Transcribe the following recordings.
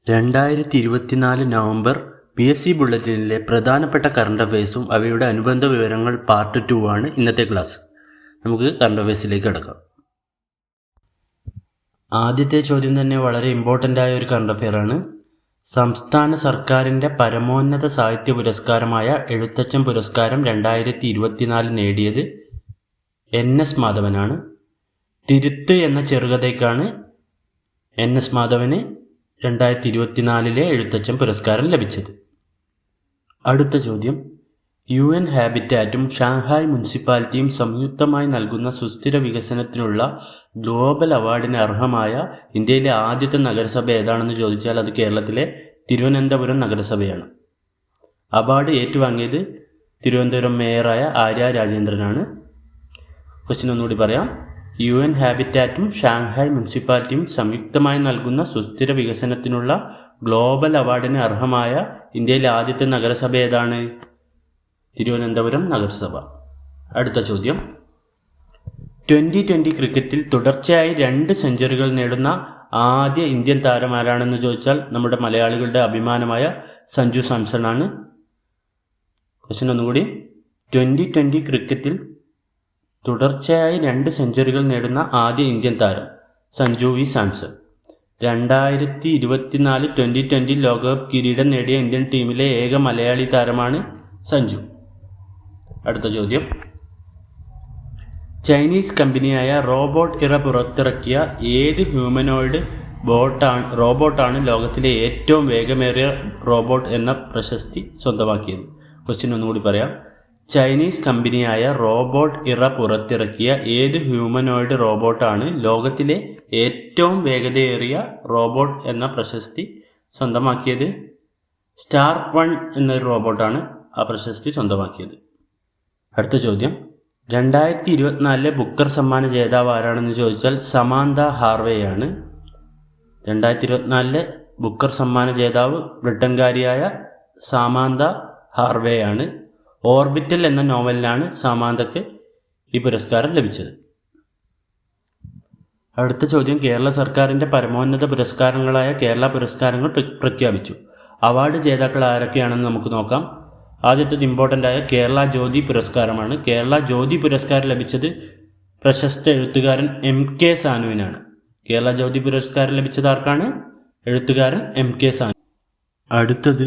2024 November PSC ബുള്ളറ്റിനിലെ പ്രധാനപ്പെട്ട current അഫയേഴ്സും അവയുടെ അനുബന്ധ വിവരങ്ങൾ പാർട്ട് 2 ആണ് ഇന്നത്തെ ക്ലാസ്. നമുക്ക് കറണ്ട് അഫയേഴ്സിലേക്ക് കിടക്കാം. ആദ്യത്തെ ചോദ്യം തന്നെ വളരെ ഇമ്പോർട്ടൻ്റ് ആയ ഒരു കറണ്ട് അഫെയർ ആണ്. സംസ്ഥാന സർക്കാരിൻ്റെ പരമോന്നത സാഹിത്യ പുരസ്കാരമായ എഴുത്തച്ഛൻ പുരസ്കാരം 2024 നേടിയത് NS മാധവനാണ്. തിരുത്ത് എന്ന ചെറുകഥയ്ക്കാണ് NS മാധവന് 2024 എഴുത്തച്ഛൻ പുരസ്കാരം ലഭിച്ചത്. അടുത്ത ചോദ്യം, UN ഹാബിറ്റാറ്റും ഷാങ്ഹായ് മുനിസിപ്പാലിറ്റിയും സംയുക്തമായി നൽകുന്ന സുസ്ഥിര വികസനത്തിനുള്ള ഗ്ലോബൽ അവാർഡിന് അർഹമായ ഇന്ത്യയിലെ ആദ്യത്തെ നഗരസഭ ഏതാണെന്ന് ചോദിച്ചാൽ അത് കേരളത്തിലെ തിരുവനന്തപുരം നഗരസഭയാണ്. അവാർഡ് ഏറ്റുവാങ്ങിയത് തിരുവനന്തപുരം മേയറായ ആര്യ രാജേന്ദ്രനാണ്. ക്വസ്റ്റ്യൻ ഒന്നുകൂടി പറയാം. UN ഹാബിറ്റാറ്റും ഷാങ്ഹായ് മുനിസിപ്പാലിറ്റിയും സംയുക്തമായി നൽകുന്ന സുസ്ഥിര വികസനത്തിനുള്ള ഗ്ലോബൽ അവാർഡിന് അർഹമായ ഇന്ത്യയിലെ ആദ്യത്തെ നഗരസഭ ഏതാണ്? തിരുവനന്തപുരം നഗരസഭ. അടുത്ത ചോദ്യം, 2020 ക്രിക്കറ്റിൽ തുടർച്ചയായി 2 സെഞ്ചുറികൾ നേടുന്ന ആദ്യ ഇന്ത്യൻ താരം ആരാണെന്ന് ചോദിച്ചാൽ നമ്മുടെ മലയാളികളുടെ അഭിമാനമായ സഞ്ജു സാംസൺ ആണ്. ക്വസ്റ്റ്യൻ ഒന്നുകൂടി, 2020 ക്രിക്കറ്റിൽ തുടർച്ചയായി 2 സെഞ്ചുറികൾ നേടുന്ന ആദ്യ ഇന്ത്യൻ താരം സഞ്ജു വി സാംസൺ. 2024 2020 ലോകകപ്പ് കിരീടം നേടിയ ഇന്ത്യൻ ടീമിലെ ഏക മലയാളി താരമാണ് സഞ്ജു. അടുത്ത ചോദ്യം, ചൈനീസ് കമ്പനിയായ റോബോട്ട് ഇറ പുറത്തിറക്കിയ ഏത് ഹ്യൂമനോയിഡ് റോബോട്ടാണ് ലോകത്തിലെ ഏറ്റവും വേഗമേറിയ റോബോട്ട് എന്ന പ്രശസ്തി സ്വന്തമാക്കിയത്? ക്വസ്റ്റ്യൻ ഒന്നുകൂടി പറയാം. ചൈനീസ് കമ്പനിയായ റോബോട്ട് ഇറ പുറത്തിറക്കിയ ഏത് ഹ്യൂമനോയിഡ് റോബോട്ടാണ് ലോകത്തിലെ ഏറ്റവും വേഗതയേറിയ റോബോട്ട് എന്ന പ്രശസ്തി സ്വന്തമാക്കിയത്? സ്റ്റാർക്ക് 1 എന്നൊരു റോബോട്ടാണ് ആ പ്രശസ്തി സ്വന്തമാക്കിയത്. അടുത്ത ചോദ്യം, 2024 ബുക്കർ സമ്മാന ജേതാവ് ആരാണെന്ന് ചോദിച്ചാൽ സമാന്ത ഹാർവേയാണ്. 2024 ബുക്കർ സമ്മാന ജേതാവ് ബ്രിട്ടൻകാരിയായ സമാന്ത ഹാർവേയാണ്. ഓർബിറ്റൽ എന്ന നോവലിനാണ് സമാന്തയ്ക്ക് ഈ പുരസ്കാരം ലഭിച്ചത്. അടുത്ത ചോദ്യം, കേരള സർക്കാരിൻ്റെ പരമോന്നത പുരസ്കാരങ്ങളായ കേരള പുരസ്കാരങ്ങൾ പ്രഖ്യാപിച്ചു. അവാർഡ് ജേതാക്കൾ ആരൊക്കെയാണെന്ന് നമുക്ക് നോക്കാം. ആദ്യത്തേത് ഇമ്പോർട്ടൻ്റ് ആയ കേരള ജ്യോതി പുരസ്കാരമാണ്. കേരള ജ്യോതി പുരസ്കാരം ലഭിച്ചത് പ്രശസ്ത എഴുത്തുകാരൻ MK സാനുവിനാണ്. കേരള ജ്യോതി പുരസ്കാരം ലഭിച്ചത് ആർക്കാണ്? എഴുത്തുകാരൻ MK സാനു. അടുത്തത്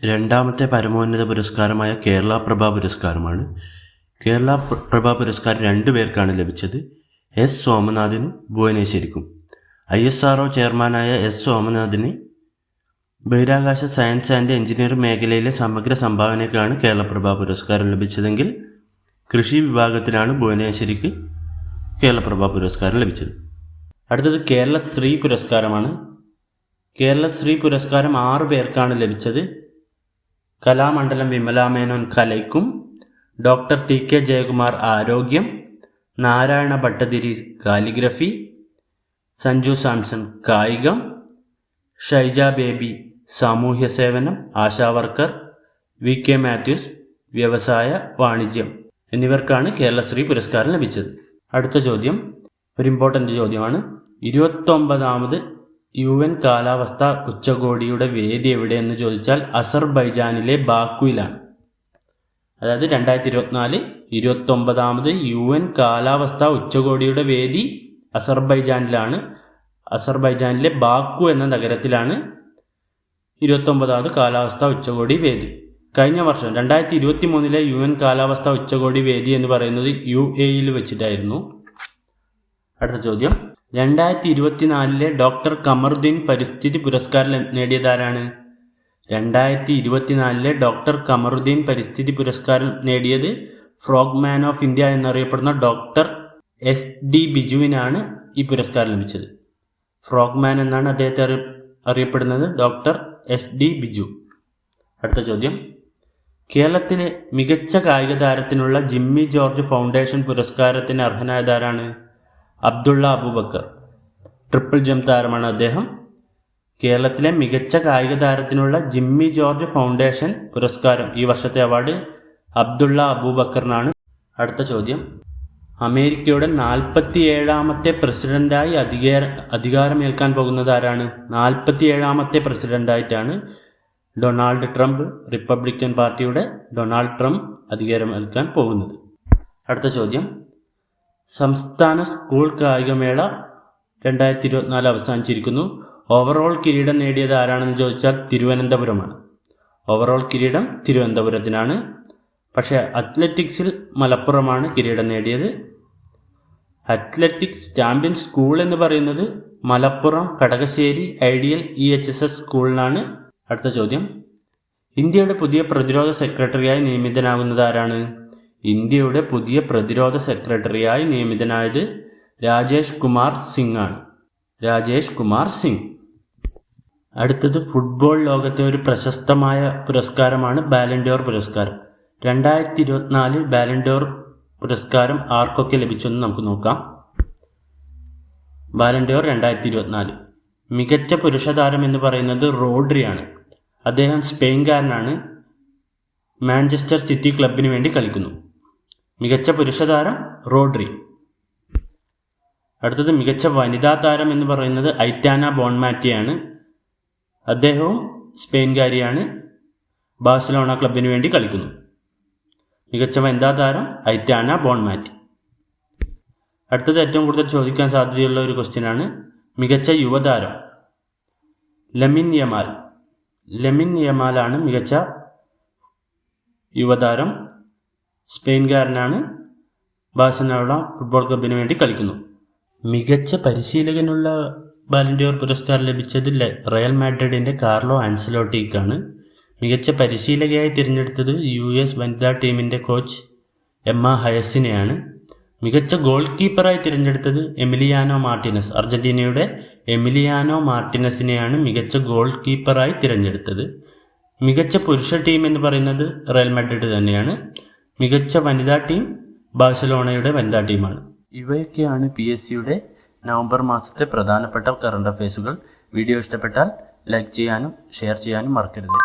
രണ്ടാമത്തെ പരമോന്നത പുരസ്കാരമായ കേരള പ്രഭ പുരസ്കാരമാണ്. കേരള പ്രഭ പുരസ്കാരം 2 പേർക്കാണ് ലഭിച്ചത്, S സോമനാഥിനും ഭുവനേശ്വരിക്കും. ISRO ചെയർമാനായ S സോമനാഥിന് ബഹിരാകാശ സയൻസ് ആൻഡ് എഞ്ചിനീയറിംഗ് മേഖലയിലെ സമഗ്ര സംഭാവനയ്ക്കാണ് കേരള പ്രഭ പുരസ്കാരം ലഭിച്ചതെങ്കിൽ കൃഷി വിഭാഗത്തിനാണ് ഭുവനേശ്വരിക്ക് കേരള പ്രഭ പുരസ്കാരം ലഭിച്ചത്. അടുത്തത് കേരള ശ്രീ പുരസ്കാരമാണ്. കേരള ശ്രീ പുരസ്കാരം 6 പേർക്കാണ് ലഭിച്ചത്. കലാമണ്ഡലം വിമല മേനോൻ കലയ്ക്കും, ഡോക്ടർ TK ജയകുമാർ ആരോഗ്യം, നാരായണ ഭട്ടതിരി കാലിഗ്രഫി, സഞ്ജു സാംസൺ കായികം, ഷൈജ ബേബി സാമൂഹ്യ സേവനം ആശാവർക്കർ, VK മാത്യൂസ് വ്യവസായ വാണിജ്യം എന്നിവർക്കാണ് കേരളശ്രീ പുരസ്കാരം ലഭിച്ചത്. അടുത്ത ചോദ്യം ഒരു ഇമ്പോർട്ടൻ്റ് ചോദ്യമാണ്. 29ാമത് UN കാലാവസ്ഥാ ഉച്ചകോടിയുടെ വേദി എവിടെയെന്ന് ചോദിച്ചാൽ അസർബൈജാനിലെ ബാക്കുവിലാണ്. അതായത് 2024 29ാമത് UN കാലാവസ്ഥാ ഉച്ചകോടിയുടെ വേദി അസർബൈജാനിലാണ്. അസർബൈജാനിലെ ബാക്കു എന്ന നഗരത്തിലാണ് 29ാമത് കാലാവസ്ഥാ ഉച്ചകോടി വേദി. കഴിഞ്ഞ വർഷം 2023 UN കാലാവസ്ഥാ ഉച്ചകോടി വേദി എന്ന് പറയുന്നത് UAE വെച്ചിട്ടായിരുന്നു. അടുത്ത ചോദ്യം, 2024 ഡോക്ടർ കമറുദ്ദീൻ പരിസ്ഥിതി പുരസ്കാരം നേടിയതാരാണ്? 2024 ഡോക്ടർ കമറുദ്ദീൻ പരിസ്ഥിതി പുരസ്കാരം നേടിയത് ഫ്രോഗ്മാൻ ഓഫ് ഇന്ത്യ എന്നറിയപ്പെടുന്ന ഡോക്ടർ SD ബിജുവിനാണ് ഈ പുരസ്കാരം ലഭിച്ചത്. ഫ്രോഗ്മാൻ എന്നാണ് അദ്ദേഹത്തെ അറിയപ്പെടുന്നത്, ഡോക്ടർ SD ബിജു. അടുത്ത ചോദ്യം, കേരളത്തിലെ മികച്ച കായിക താരത്തിനുള്ള ജിമ്മി ജോർജ് ഫൗണ്ടേഷൻ പുരസ്കാരത്തിന് അർഹനായതാരാണ്? അബ്ദുള്ള അബൂബക്കർ. ട്രിപ്പിൾ ജംപ് താരമാണ് അദ്ദേഹം. കേരളത്തിലെ മികച്ച കായിക താരത്തിനുള്ള ജിമ്മി ജോർജ് ഫൗണ്ടേഷൻ പുരസ്കാരം ഈ വർഷത്തെ അവാർഡ് അബ്ദുള്ള അബൂബക്കറിനാണ്. അടുത്ത ചോദ്യം, അമേരിക്കയുടെ 47ാമത്തെ പ്രസിഡന്റായി അധികാരമേൽക്കാൻ പോകുന്നത് ആരാണ്? 47ാമത്തെ പ്രസിഡന്റായിട്ടാണ് ഡൊണാൾഡ് ട്രംപ്, റിപ്പബ്ലിക്കൻ പാർട്ടിയുടെ ഡൊണാൾഡ് ട്രംപ് അധികാരമേൽക്കാൻ പോകുന്നത്. അടുത്ത ചോദ്യം, സംസ്ഥാന സ്കൂൾ കായികമേള 2024 അവസാനിച്ചിരിക്കുന്നു. ഓവറോൾ കിരീടം നേടിയത് ആരാണെന്ന് ചോദിച്ചാൽ തിരുവനന്തപുരമാണ്. ഓവറോൾ കിരീടം തിരുവനന്തപുരത്തിനാണ്. പക്ഷേ അത്ലറ്റിക്സിൽ മലപ്പുറമാണ് കിരീടം നേടിയത്. അത്ലറ്റിക്സ് ചാമ്പ്യൻ സ്കൂൾ എന്ന് പറയുന്നത് മലപ്പുറം കടകശ്ശേരി ഐഡിയൽ EHSS സ്കൂളിനാണ്. അടുത്ത ചോദ്യം, ഇന്ത്യയുടെ പുതിയ പ്രതിരോധ സെക്രട്ടറിയായി നിയമിതനാകുന്നത് ആരാണ്? ഇന്ത്യയുടെ പുതിയ പ്രതിരോധ സെക്രട്ടറിയായി നിയമിതനായത് രാജേഷ് കുമാർ സിംഗ് ആണ്. രാജേഷ് കുമാർ സിംഗ്. അടുത്തത് ഫുട്ബോൾ ലോകത്തെ ഒരു പ്രശസ്തമായ പുരസ്കാരമാണ് ബാലൻഡോർ പുരസ്കാരം. 2024 ബാലൻഡോർ പുരസ്കാരം ആർക്കൊക്കെ ലഭിച്ചെന്ന് നമുക്ക് നോക്കാം. ബാലൻഡോർ 2024 മികച്ച പുരുഷ താരം എന്ന് പറയുന്നത് റോഡ്രിയാണ്. അദ്ദേഹം സ്പെയിൻകാരനാണ്. മാഞ്ചസ്റ്റർ സിറ്റി ക്ലബിന് വേണ്ടി കളിക്കുന്നു. മികച്ച പുരുഷ താരം റോഡ്രി. അടുത്തത് മികച്ച വനിതാ താരം എന്ന് പറയുന്നത് ഐറ്റാന ബോൺമാറ്റിയാണ്. അദ്ദേഹവും സ്പെയിൻകാരിയാണ്. ബാഴ്സലോണ ക്ലബിന് വേണ്ടി കളിക്കുന്നു. മികച്ച വനിതാ താരം ഐറ്റാന ബോൺമാറ്റി. അടുത്തത് ഏറ്റവും കൂടുതൽ ചോദിക്കാൻ സാധ്യതയുള്ള ഒരു ക്വസ്റ്റ്യനാണ്, മികച്ച യുവതാരം. Lamine Yamal. ലമിൻ യമാലാണ് മികച്ച യുവതാരം. സ്പെയിൻകാരനാണ്. ബാഴ്സലോണ ഫുട്ബോൾ ക്ലബിന് വേണ്ടി കളിക്കുന്നു. മികച്ച പരിശീലകനുള്ള ബാലൻഡിയോർ പുരസ്കാരം ലഭിച്ചത് റയൽ മാഡ്രിഡിൻ്റെ കാർലോ ആൻസലോട്ടിക്കാണ്. മികച്ച പരിശീലകയായി തിരഞ്ഞെടുത്തത് US വനിതാ ടീമിൻ്റെ കോച്ച് എമ്മ ഹയസിനെയാണ്. മികച്ച ഗോൾ കീപ്പറായി തിരഞ്ഞെടുത്തത് എമിലിയാനോ മാർട്ടിനസ്. അർജന്റീനയുടെ എമിലിയാനോ മാർട്ടിനസിനെയാണ് മികച്ച ഗോൾ കീപ്പറായി തിരഞ്ഞെടുത്തത്. മികച്ച പുരുഷ ടീം എന്ന് പറയുന്നത് റയൽ മാഡ്രിഡ് തന്നെയാണ്. മികച്ച വനിതാ ടീം ബാഴ്സലോണയുടെ വനിതാ ടീമാണ്. ഇവയൊക്കെയാണ് PSCയുടെ നവംബർ മാസത്തെ പ്രധാനപ്പെട്ട കറണ്ട് അഫയേഴ്സുകൾ. വീഡിയോ ഇഷ്ടപ്പെട്ടാൽ ലൈക്ക് ചെയ്യാനും ഷെയർ ചെയ്യാനും മറക്കരുത്.